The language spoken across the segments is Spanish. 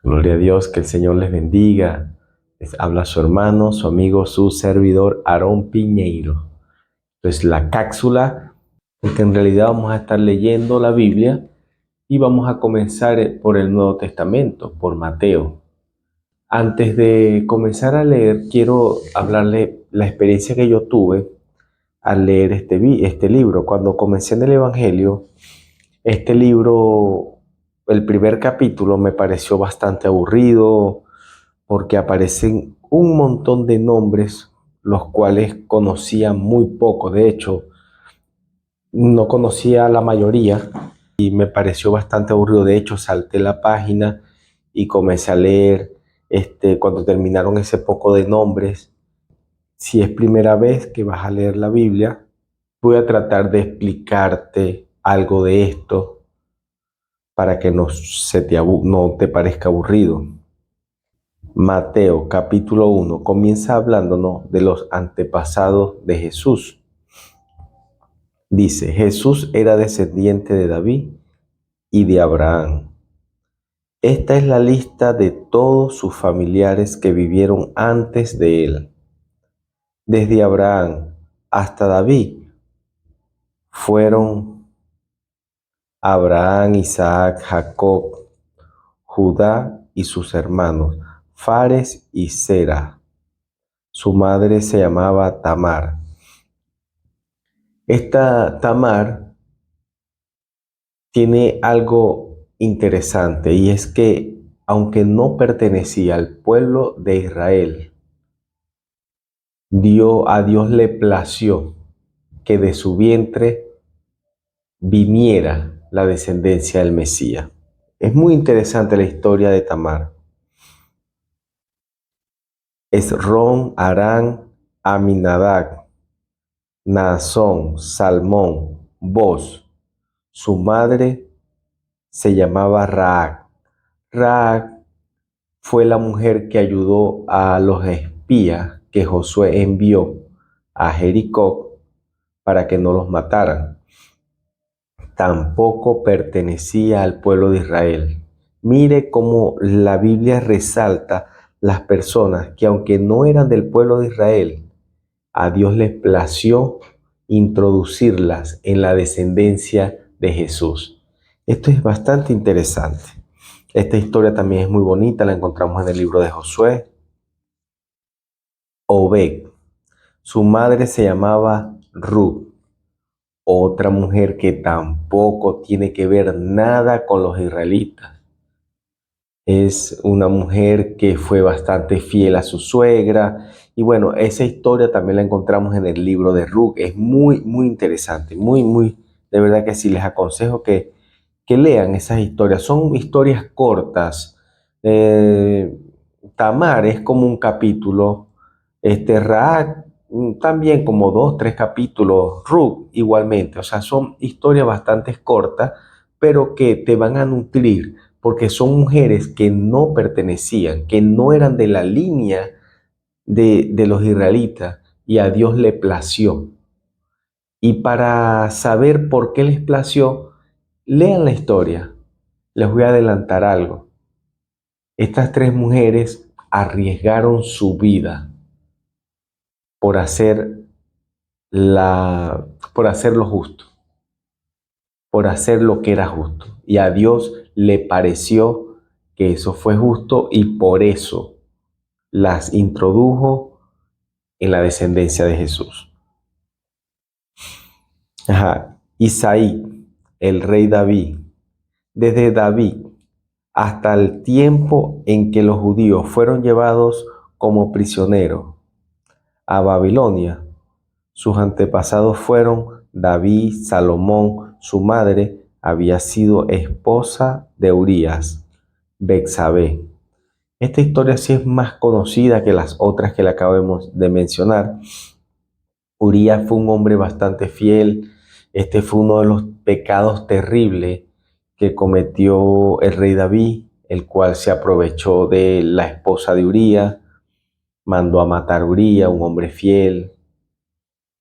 Gloria a Dios, que el Señor les bendiga. Les habla su hermano, su amigo, su servidor, Aarón Piñeiro. Pues la cápsula, porque en realidad vamos a estar leyendo la Biblia y vamos a comenzar por el Nuevo Testamento, por Mateo. Antes de comenzar a leer, quiero hablarle la experiencia que yo tuve al leer este libro. Cuando comencé en el Evangelio, este libro, el primer capítulo me pareció bastante aburrido porque aparecen un montón de nombres los cuales conocía muy poco. De hecho, no conocía la mayoría y me pareció bastante aburrido. De hecho, salté la página y comencé a leer cuando terminaron ese poco de nombres. Si es primera vez que vas a leer la Biblia, voy a tratar de explicarte algo de esto para que no te parezca aburrido. Mateo capítulo 1 comienza hablándonos de los antepasados de Jesús. Dice, Jesús era descendiente de David y de Abraham. Esta es la lista de todos sus familiares que vivieron antes de él. Desde Abraham hasta David fueron Abraham, Isaac, Jacob, Judá y sus hermanos, Fares y Zera. Su madre se llamaba Tamar. Esta Tamar tiene algo interesante y es que aunque no pertenecía al pueblo de Israel, a Dios le plació que de su vientre viniera la descendencia del Mesías. Es muy interesante la historia de Tamar. Esrón, Arán, Aminadab, Naasón, Salmón, Boz. Su madre se llamaba Raab. Raab fue la mujer que ayudó a los espías que Josué envió a Jericó para que no los mataran. Tampoco pertenecía al pueblo de Israel. Mire cómo la Biblia resalta las personas que aunque no eran del pueblo de Israel, a Dios les plació introducirlas en la descendencia de Jesús. Esto es bastante interesante. Esta historia también es muy bonita, la encontramos en el libro de Josué. Obed, su madre se llamaba Ruth, otra mujer que tampoco tiene que ver nada con los israelitas. Es una mujer que fue bastante fiel a su suegra. Y bueno, esa historia también la encontramos en el libro de Ruth. Es muy, muy interesante, de verdad que sí, les aconsejo que lean esas historias. Son historias cortas. Tamar es como un capítulo. Raab también como 2, 3 capítulos. Ruth igualmente. O sea, son historias bastante cortas, pero que te van a nutrir porque son mujeres que no pertenecían, que no eran de la línea de los israelitas y a Dios le plació. Y para saber por qué les plació, lean la historia. Les voy a adelantar algo. Estas 3 mujeres arriesgaron su vida por hacer por hacer lo justo, por hacer lo que era justo. Y a Dios le pareció que eso fue justo y por eso las introdujo en la descendencia de Jesús. Isaí, el rey David. Desde David hasta el tiempo en que los judíos fueron llevados como prisioneros a Babilonia, sus antepasados fueron David, Salomón. Su madre había sido esposa de Urías, Betsabé. Esta historia sí es más conocida que las otras que le acabamos de mencionar. Urías fue un hombre bastante fiel. Este fue uno de los pecados terribles que cometió el rey David, el cual se aprovechó de la esposa de Urías, mandó a matar a Urías, un hombre fiel.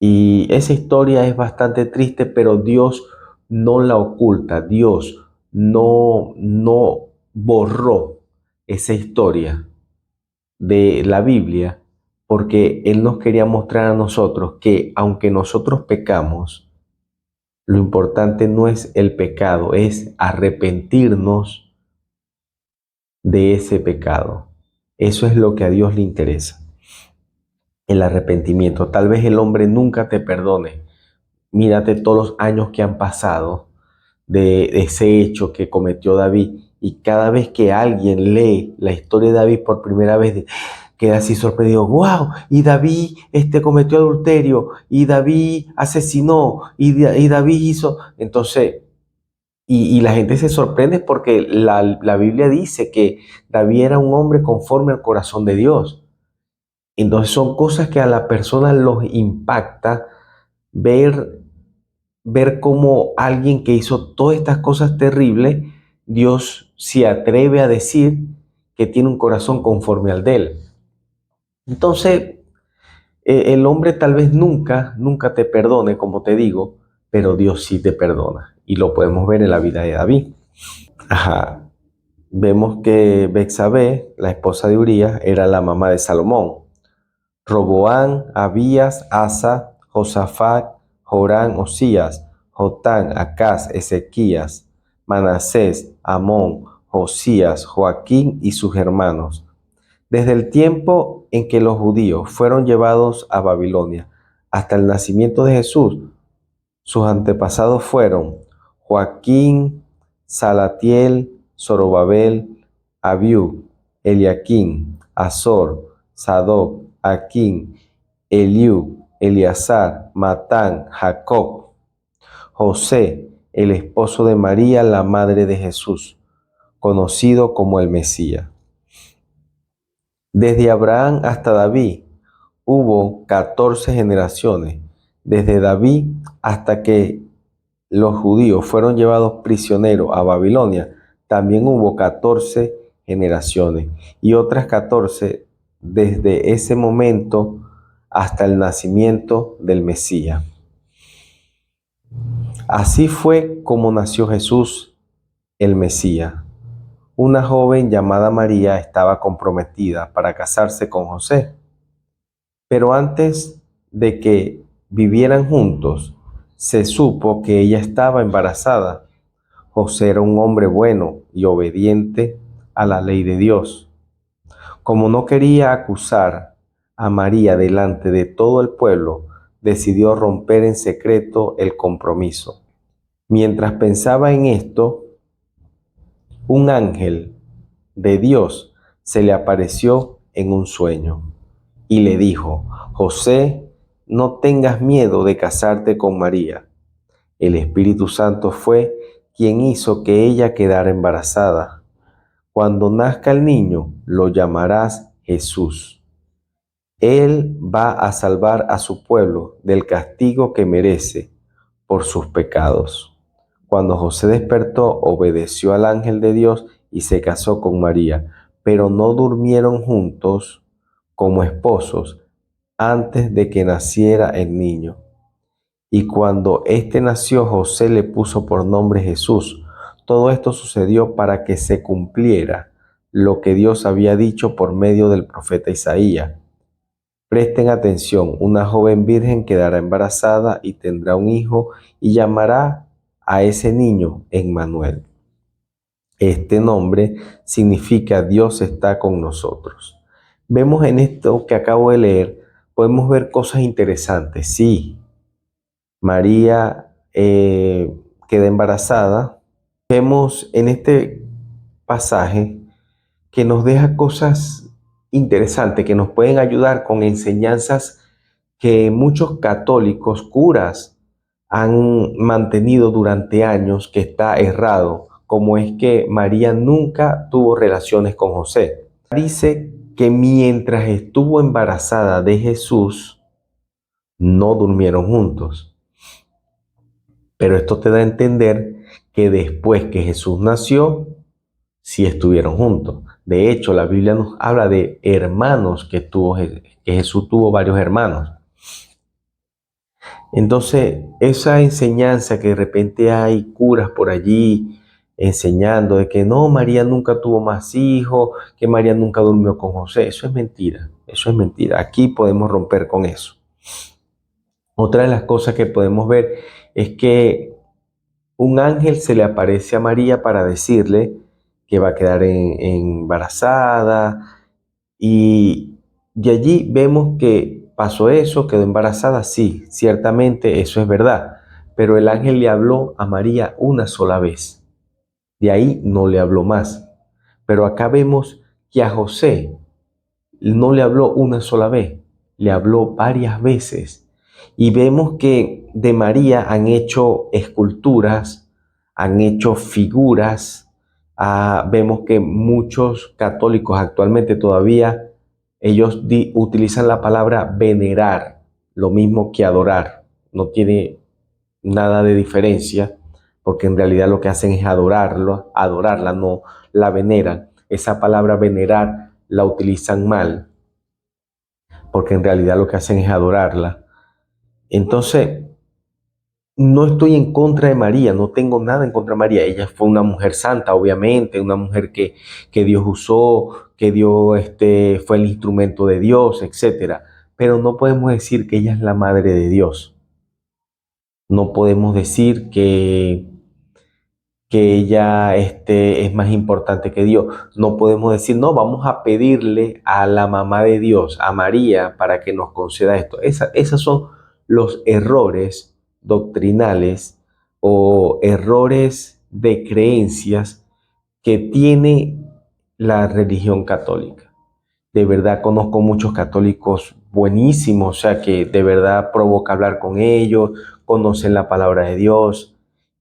Y esa historia es bastante triste, pero Dios no la oculta. Dios no borró esa historia de la Biblia porque Él nos quería mostrar a nosotros que aunque nosotros pecamos, lo importante no es el pecado, es arrepentirnos de ese pecado. Eso es lo que a Dios le interesa, el arrepentimiento. Tal vez el hombre nunca te perdone. Mírate todos los años que han pasado de ese hecho que cometió David. Y cada vez que alguien lee la historia de David por primera vez, queda así sorprendido. ¡Wow! Y David cometió adulterio, y David asesinó, y David hizo. Entonces, y la gente se sorprende porque la Biblia dice que David era un hombre conforme al corazón de Dios. Entonces son cosas que a la persona los impacta ver, ver cómo alguien que hizo todas estas cosas terribles, Dios se atreve a decir que tiene un corazón conforme al de él. Entonces, el hombre tal vez nunca te perdone, como te digo, pero Dios sí te perdona. Y lo podemos ver en la vida de David. Ajá. Vemos que Betsabé, la esposa de Urías, era la mamá de Salomón. Roboán, Abías, Asa, Josafat, Jorán, Osías, Jotán, Acaz, Ezequías, Manasés, Amón, Josías, Joaquín y sus hermanos. Desde el tiempo en que los judíos fueron llevados a Babilonia hasta el nacimiento de Jesús, sus antepasados fueron Joaquín, Salatiel, Zorobabel, Abiud, Eliaquín, Azor, Sadoc, Aquín, Eliud, Eleazar, Matán, Jacob, José, el esposo de María, la madre de Jesús, conocido como el Mesías. Desde Abraham hasta David hubo 14 generaciones, desde David hasta que los judíos fueron llevados prisioneros a Babilonia, también hubo 14 generaciones y otras 14 desde ese momento hasta el nacimiento del Mesías. Así fue como nació Jesús, el Mesías. Una joven llamada María estaba comprometida para casarse con José, pero antes de que vivieran juntos, se supo que ella estaba embarazada. José era un hombre bueno y obediente a la ley de Dios. Como no quería acusar a María delante de todo el pueblo, decidió romper en secreto el compromiso. Mientras pensaba en esto, un ángel de Dios se le apareció en un sueño y le dijo: José, no tengas miedo de casarte con María. El Espíritu Santo fue quien hizo que ella quedara embarazada. Cuando nazca el niño, lo llamarás Jesús. Él va a salvar a su pueblo del castigo que merece por sus pecados. Cuando José despertó, obedeció al ángel de Dios y se casó con María, pero no durmieron juntos como esposos antes de que naciera el niño. Y cuando éste nació, José le puso por nombre Jesús. Todo esto sucedió para que se cumpliera lo que Dios había dicho por medio del profeta Isaías. Presten atención, una joven virgen quedará embarazada y tendrá un hijo y llamará a ese niño Emmanuel. Este nombre significa Dios está con nosotros. Vemos en esto que acabo de leer, podemos ver cosas interesantes. Sí, María queda embarazada. Vemos en este pasaje que nos deja cosas interesantes que nos pueden ayudar con enseñanzas que muchos católicos, curas, han mantenido durante años, que está errado, como es que María nunca tuvo relaciones con José. Dice que mientras estuvo embarazada de Jesús, no durmieron juntos. Pero esto te da a entender que después que Jesús nació, sí estuvieron juntos. De hecho, la Biblia nos habla de hermanos que Jesús tuvo varios hermanos. Entonces, esa enseñanza que de repente hay curas por allí enseñando de que no, María nunca tuvo más hijos, que María nunca durmió con José. Eso es mentira, eso es mentira. Aquí podemos romper con eso. Otra de las cosas que podemos ver es que un ángel se le aparece a María para decirle que va a quedar embarazada, y de allí vemos que pasó eso, quedó embarazada, sí, ciertamente eso es verdad, pero el ángel le habló a María una sola vez, de ahí no le habló más. Pero acá vemos que a José no le habló una sola vez, le habló varias veces. Y vemos que de María han hecho esculturas, han hecho figuras. Vemos que muchos católicos actualmente todavía ellos utilizan la palabra venerar, lo mismo que adorar. No tiene nada de diferencia, porque en realidad lo que hacen es adorarla, no la veneran. Esa palabra venerar la utilizan mal, porque en realidad lo que hacen es adorarla. Entonces, no estoy en contra de María, no tengo nada en contra de María. Ella fue una mujer santa, obviamente, una mujer que Dios usó, que Dios fue el instrumento de Dios, etcétera. Pero no podemos decir que ella es la madre de Dios. No podemos decir que ella es más importante que Dios. No podemos decir, no, vamos a pedirle a la mamá de Dios, a María, para que nos conceda esto. Esos son los errores doctrinales o errores de creencias que tiene la religión católica. De verdad conozco muchos católicos buenísimos, o sea, que de verdad provoca hablar con ellos, conocen la palabra de Dios,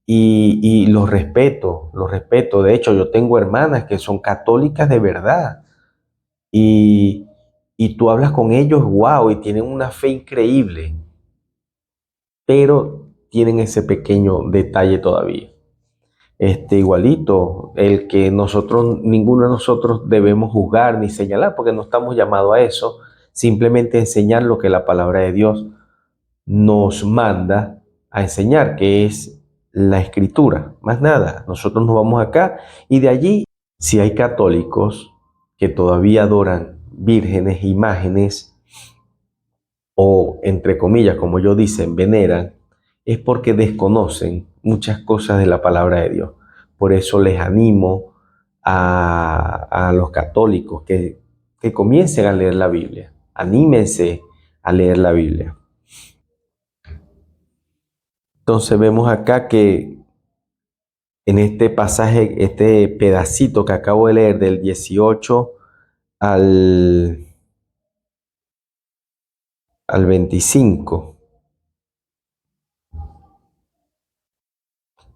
y los respeto, los respeto. De hecho, yo tengo hermanas que son católicas de verdad, y, y tú hablas con ellos, wow, y tienen una fe increíble, pero tienen ese pequeño detalle todavía. Igualito, el que ninguno de nosotros debemos juzgar ni señalar, porque no estamos llamados a eso, simplemente enseñar lo que la palabra de Dios nos manda a enseñar, que es la escritura, más nada. Nosotros nos vamos acá y de allí, si hay católicos que todavía adoran vírgenes, imágenes, o entre comillas, como ellos dicen, veneran, es porque desconocen muchas cosas de la palabra de Dios. Por eso les animo a los católicos que comiencen a leer la Biblia. Anímense a leer la Biblia. Entonces vemos acá que en este pasaje, este pedacito que acabo de leer del 18 al, al 25,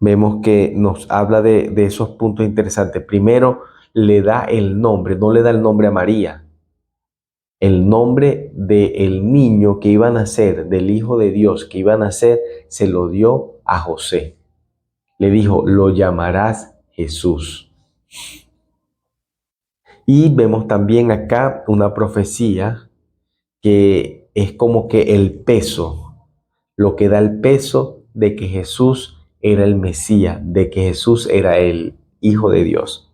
vemos que nos habla de esos puntos interesantes. Primero, le da el nombre, no le da el nombre a María. El nombre del niño que iba a nacer, del Hijo de Dios que iba a nacer, se lo dio a José. Le dijo, lo llamarás Jesús. Y vemos también acá una profecía que es como que el peso, lo que da el peso de que Jesús era el Mesías, de que Jesús era el Hijo de Dios.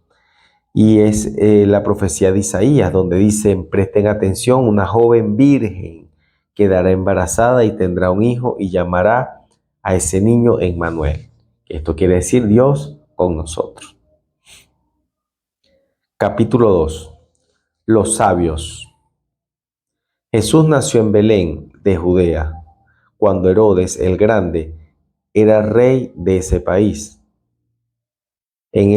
Y es la profecía de Isaías, donde dice, presten atención, una joven virgen quedará embarazada y tendrá un hijo y llamará a ese niño Emmanuel. Esto quiere decir Dios con nosotros. Capítulo 2. Los sabios. Jesús nació en Belén de Judea, cuando Herodes el Grande era rey de ese país. En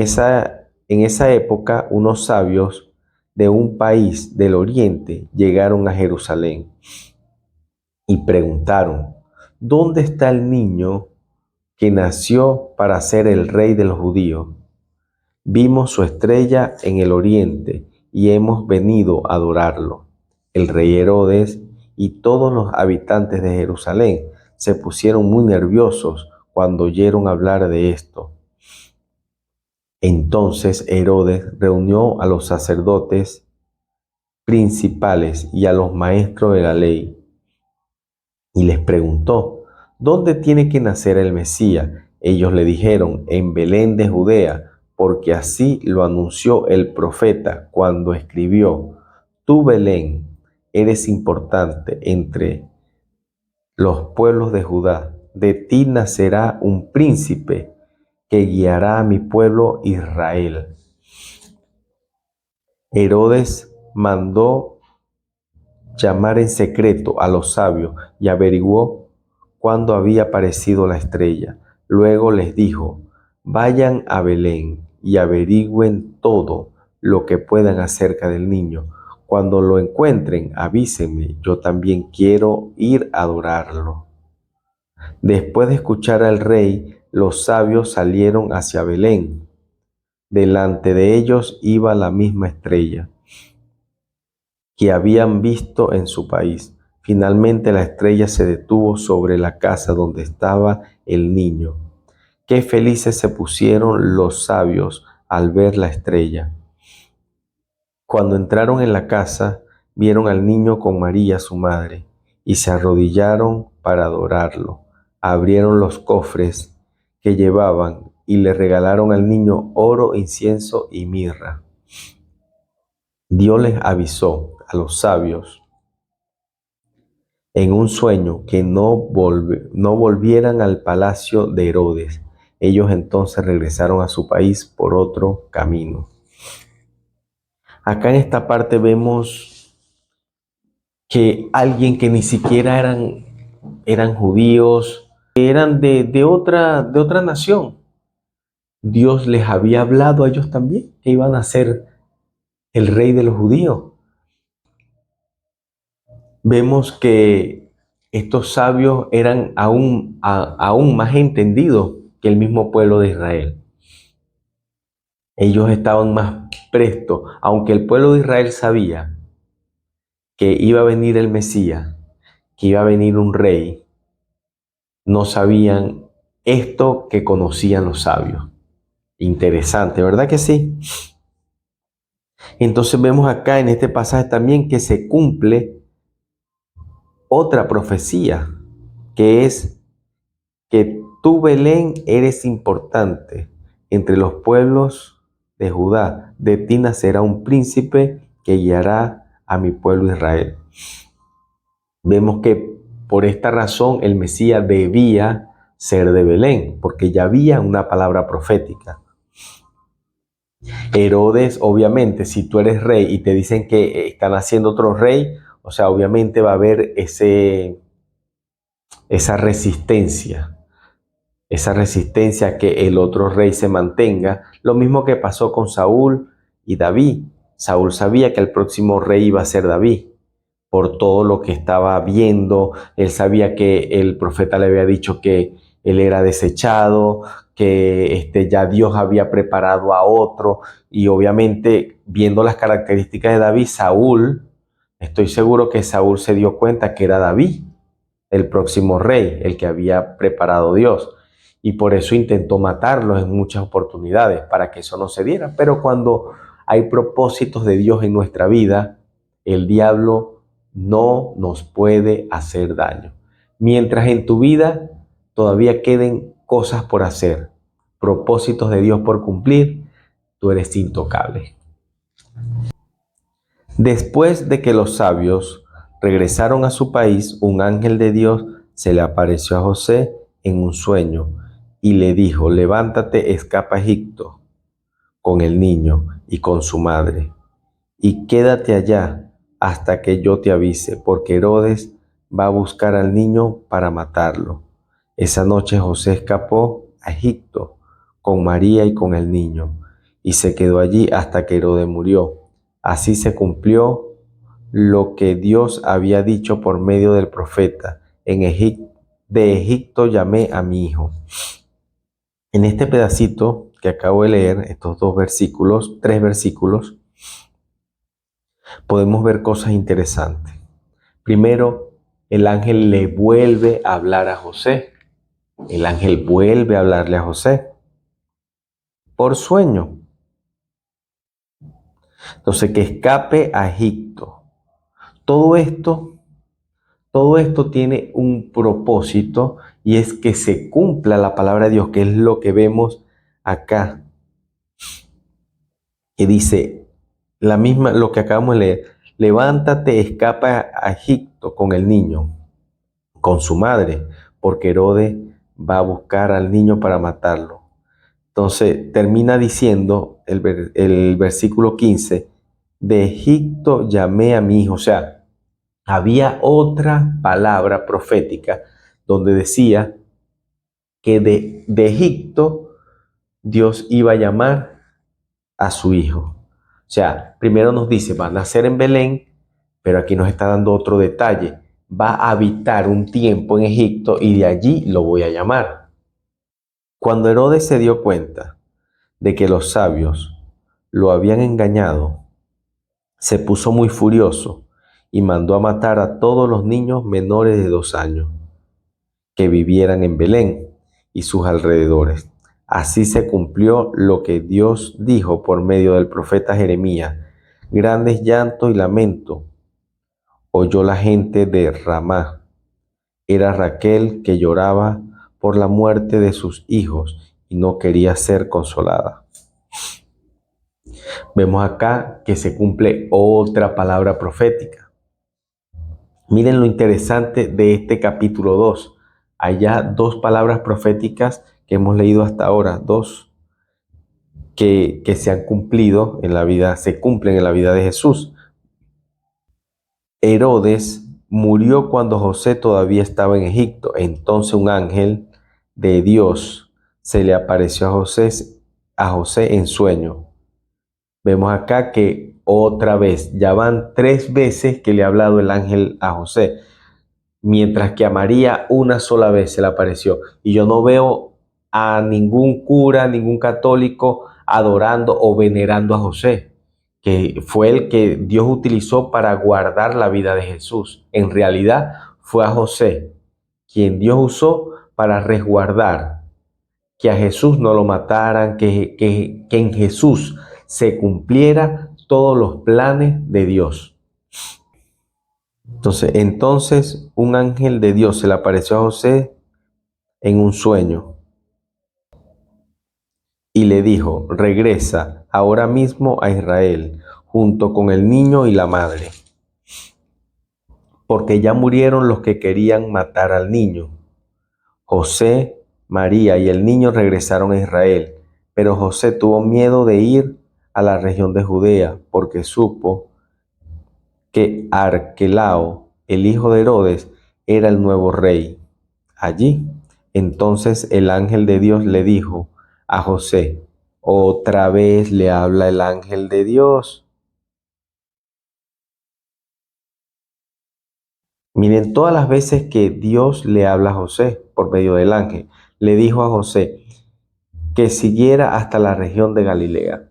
esa época, unos sabios de un país del oriente llegaron a Jerusalén y preguntaron, ¿dónde está el niño que nació para ser el rey de los judíos? Vimos su estrella en el oriente y hemos venido a adorarlo. El rey Herodes y todos los habitantes de Jerusalén se pusieron muy nerviosos cuando oyeron hablar de esto. Entonces Herodes reunió a los sacerdotes principales y a los maestros de la ley y les preguntó, ¿dónde tiene que nacer el Mesías? Ellos le dijeron, en Belén de Judea, porque así lo anunció el profeta cuando escribió: Tú, Belén, eres importante entre los pueblos de Judá. De ti nacerá un príncipe que guiará a mi pueblo Israel. Herodes mandó llamar en secreto a los sabios y averiguó cuándo había aparecido la estrella. Luego les dijo: Vayan a Belén y averigüen todo lo que puedan acerca del niño. Cuando lo encuentren, avísenme, yo también quiero ir a adorarlo. Después de escuchar al rey, los sabios salieron hacia Belén. Delante de ellos iba la misma estrella que habían visto en su país. Finalmente la estrella se detuvo sobre la casa donde estaba el niño. Qué felices se pusieron los sabios al ver la estrella. Cuando entraron en la casa, vieron al niño con María, su madre, y se arrodillaron para adorarlo. Abrieron los cofres que llevaban y le regalaron al niño oro, incienso y mirra. Dios les avisó a los sabios en un sueño que no volvieran al palacio de Herodes. Ellos entonces regresaron a su país por otro camino. Acá en esta parte vemos que alguien que ni siquiera eran judíos, que eran de otra nación, Dios les había hablado a ellos también que iban a ser el rey de los judíos. Vemos que estos sabios eran aún más entendidos que el mismo pueblo de Israel. Ellos estaban más prestos, aunque el pueblo de Israel sabía que iba a venir el Mesías, que iba a venir un rey, no sabían esto que conocían los sabios. Interesante, ¿verdad que sí? Entonces vemos acá en este pasaje también que se cumple otra profecía, que es que tú, Belén, eres importante entre los pueblos de Judá. De ti nacerá un príncipe que guiará a mi pueblo Israel. Vemos que por esta razón el Mesías debía ser de Belén, porque ya había una palabra profética. Herodes, obviamente, si tú eres rey y te dicen que están haciendo otro rey, o sea, obviamente va a haber esa resistencia a que el otro rey se mantenga. Lo mismo que pasó con Saúl y David. Saúl sabía que el próximo rey iba a ser David. Por todo lo que estaba viendo, él sabía que el profeta le había dicho que él era desechado, que ya Dios había preparado a otro, y obviamente viendo las características de David, estoy seguro que Saúl se dio cuenta que era David, el próximo rey, el que había preparado Dios, y por eso intentó matarlo en muchas oportunidades, para que eso no se diera. Pero cuando hay propósitos de Dios en nuestra vida, el diablo no nos puede hacer daño. Mientras en tu vida todavía queden cosas por hacer, propósitos de Dios por cumplir, tú eres intocable. Después de que los sabios regresaron a su país, un ángel de Dios se le apareció a José en un sueño y le dijo: levántate, escapa a Egipto con el niño y con su madre, y quédate allá hasta que yo te avise, porque Herodes va a buscar al niño para matarlo. Esa noche José escapó a Egipto con María y con el niño, y se quedó allí hasta que Herodes murió. Así se cumplió lo que Dios había dicho por medio del profeta: de Egipto llamé a mi hijo. En este pedacito que acabo de leer, estos tres versículos, podemos ver cosas interesantes. Primero, el ángel le vuelve a hablar a José. El ángel vuelve a hablarle a José por sueño. Entonces, que escape a Egipto. Todo esto tiene un propósito, y es que se cumpla la palabra de Dios, que es lo que vemos acá. Y dice, la misma, lo que acabamos de leer, levántate, escapa a Egipto con el niño, con su madre, porque Herodes va a buscar al niño para matarlo. Entonces termina diciendo el versículo 15, de Egipto llamé a mi hijo. O sea, había otra palabra profética donde decía que de Egipto Dios iba a llamar a su hijo. O sea, primero nos dice, va a nacer en Belén, pero aquí nos está dando otro detalle. Va a habitar un tiempo en Egipto y de allí lo voy a llamar. Cuando Herodes se dio cuenta de que los sabios lo habían engañado, se puso muy furioso y mandó a matar a todos los niños menores de 2 años que vivieran en Belén y sus alrededores. Así se cumplió lo que Dios dijo por medio del profeta Jeremías. Grandes llantos y lamento oyó la gente de Ramá. Era Raquel que lloraba por la muerte de sus hijos y no quería ser consolada. Vemos acá que se cumple otra palabra profética. Miren lo interesante de este capítulo 2. Hay ya 2 palabras proféticas que hemos leído hasta ahora, 2 que se han cumplido en la vida, se cumplen en la vida de Jesús. Herodes murió cuando José todavía estaba en Egipto. Entonces un ángel de Dios se le apareció a José en sueño. Vemos acá que otra vez, ya van 3 veces que le ha hablado el ángel a José, mientras que a María una sola vez se le apareció. Y yo no veo a ningún cura, ningún católico adorando o venerando a José, que fue el que Dios utilizó para guardar la vida de Jesús. En realidad fue a José quien Dios usó para resguardar que a Jesús no lo mataran, que en Jesús se cumpliera todos los planes de Dios. Entonces un ángel de Dios se le apareció a José en un sueño y le dijo, regresa ahora mismo a Israel, junto con el niño y la madre, porque ya murieron los que querían matar al niño. José, María y el niño regresaron a Israel, pero José tuvo miedo de ir a la región de Judea, porque supo que Arquelao, el hijo de Herodes, era el nuevo rey allí. Entonces el ángel de Dios le dijo a José, otra vez le habla el ángel de Dios. Miren, todas las veces que Dios le habla a José por medio del ángel, le dijo a José que siguiera hasta la región de Galilea.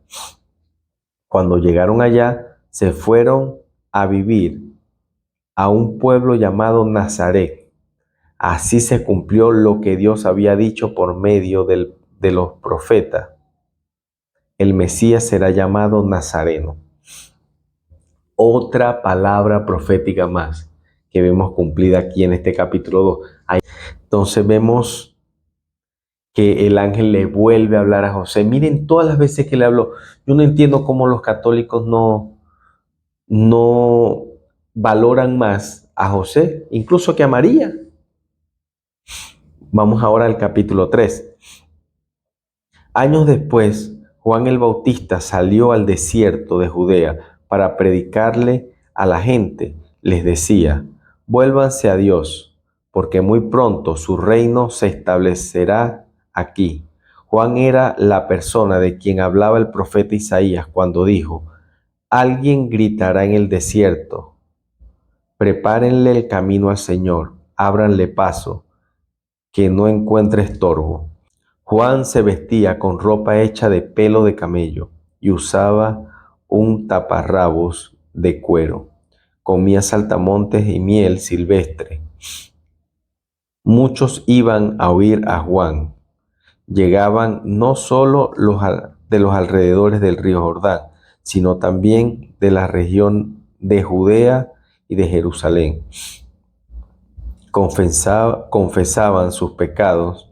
Cuando llegaron allá, se fueron a vivir a un pueblo llamado Nazaret. Así se cumplió lo que Dios había dicho por medio de los profetas. El Mesías será llamado Nazareno. Otra palabra profética más que vemos cumplida aquí en este capítulo 2. Entonces vemos que el ángel le vuelve a hablar a José. Miren todas las veces que le habló. Yo no entiendo cómo los católicos no valoran más a José, incluso que a María. Vamos ahora al capítulo 3. Años después, Juan el Bautista salió al desierto de Judea para predicarle a la gente. Les decía, vuélvanse a Dios, porque muy pronto su reino se establecerá aquí. Juan era la persona de quien hablaba el profeta Isaías cuando dijo, alguien gritará en el desierto, prepárenle el camino al Señor, ábranle paso, que no encuentre estorbo. Juan se vestía con ropa hecha de pelo de camello y usaba un taparrabos de cuero. Comía saltamontes y miel silvestre. Muchos iban a oír a Juan. Llegaban no solo de los alrededores del río Jordán, sino también de la región de Judea y de Jerusalén. Confesaban sus pecados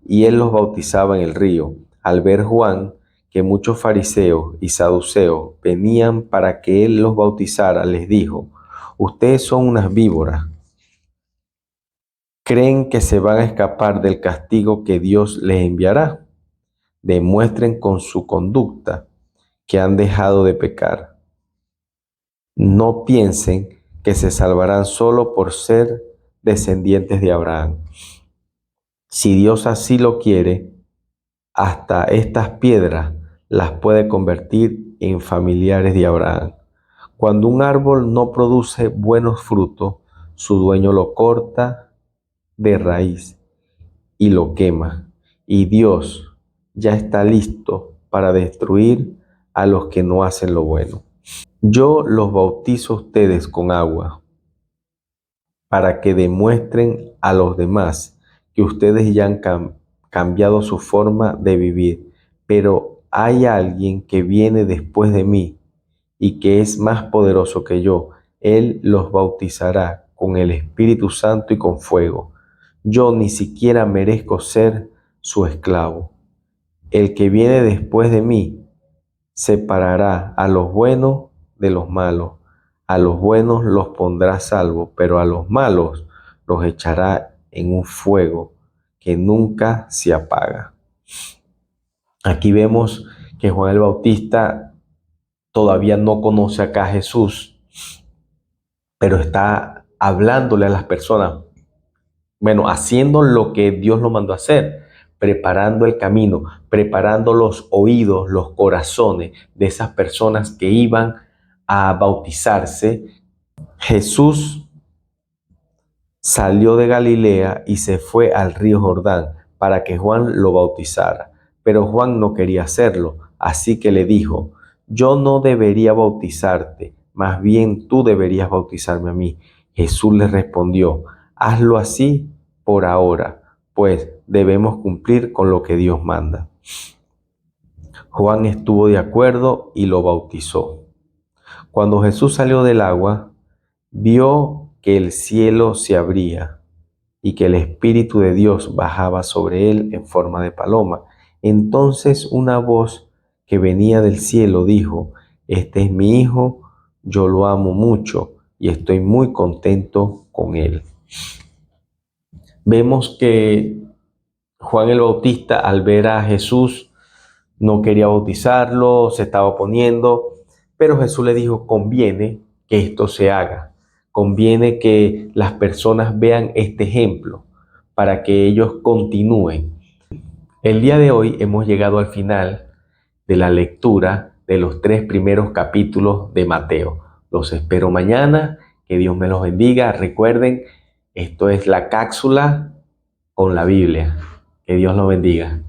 y él los bautizaba en el río. Al ver Juan que muchos fariseos y saduceos venían para que él los bautizara, les dijo: ustedes son unas víboras. ¿Creen que se van a escapar del castigo que Dios les enviará? Demuestren con su conducta que han dejado de pecar. No piensen que se salvarán solo por ser descendientes de Abraham. Si Dios así lo quiere, hasta estas piedras las puede convertir en familiares de Abraham. Cuando un árbol no produce buenos frutos, su dueño lo corta de raíz y lo quema. Y Dios ya está listo para destruir a los que no hacen lo bueno. Yo los bautizo a ustedes con agua para que demuestren a los demás que ustedes ya han cambiado su forma de vivir. Pero hay alguien que viene después de mí y que es más poderoso que yo. Él los bautizará con el Espíritu Santo y con fuego. Yo ni siquiera merezco ser su esclavo. El que viene después de mí separará a los buenos de los malos. A los buenos los pondrá a salvo, pero a los malos los echará en un fuego que nunca se apaga. Aquí vemos que Juan el Bautista todavía no conoce acá a Jesús, pero está hablándole a las personas, bueno, haciendo lo que Dios lo mandó a hacer, preparando el camino, preparando los oídos, los corazones de esas personas que iban a bautizarse. Jesús salió de Galilea y se fue al río Jordán para que Juan lo bautizara. Pero Juan no quería hacerlo, así que le dijo: yo no debería bautizarte, más bien tú deberías bautizarme a mí. Jesús le respondió: hazlo así por ahora, pues debemos cumplir con lo que Dios manda. Juan estuvo de acuerdo y lo bautizó. Cuando Jesús salió del agua, vio que el cielo se abría y que el Espíritu de Dios bajaba sobre él en forma de paloma. Entonces una voz que venía del cielo dijo: este es mi Hijo, yo lo amo mucho y estoy muy contento con él. Vemos que Juan el Bautista, al ver a Jesús, no quería bautizarlo, se estaba oponiendo, pero Jesús le dijo: conviene que esto se haga, conviene que las personas vean este ejemplo para que ellos continúen. El día de hoy hemos llegado al final de la lectura de los 3 primeros capítulos de Mateo. Los espero mañana, que Dios me los bendiga. Recuerden, esto es la cápsula con la Biblia. Que Dios los bendiga.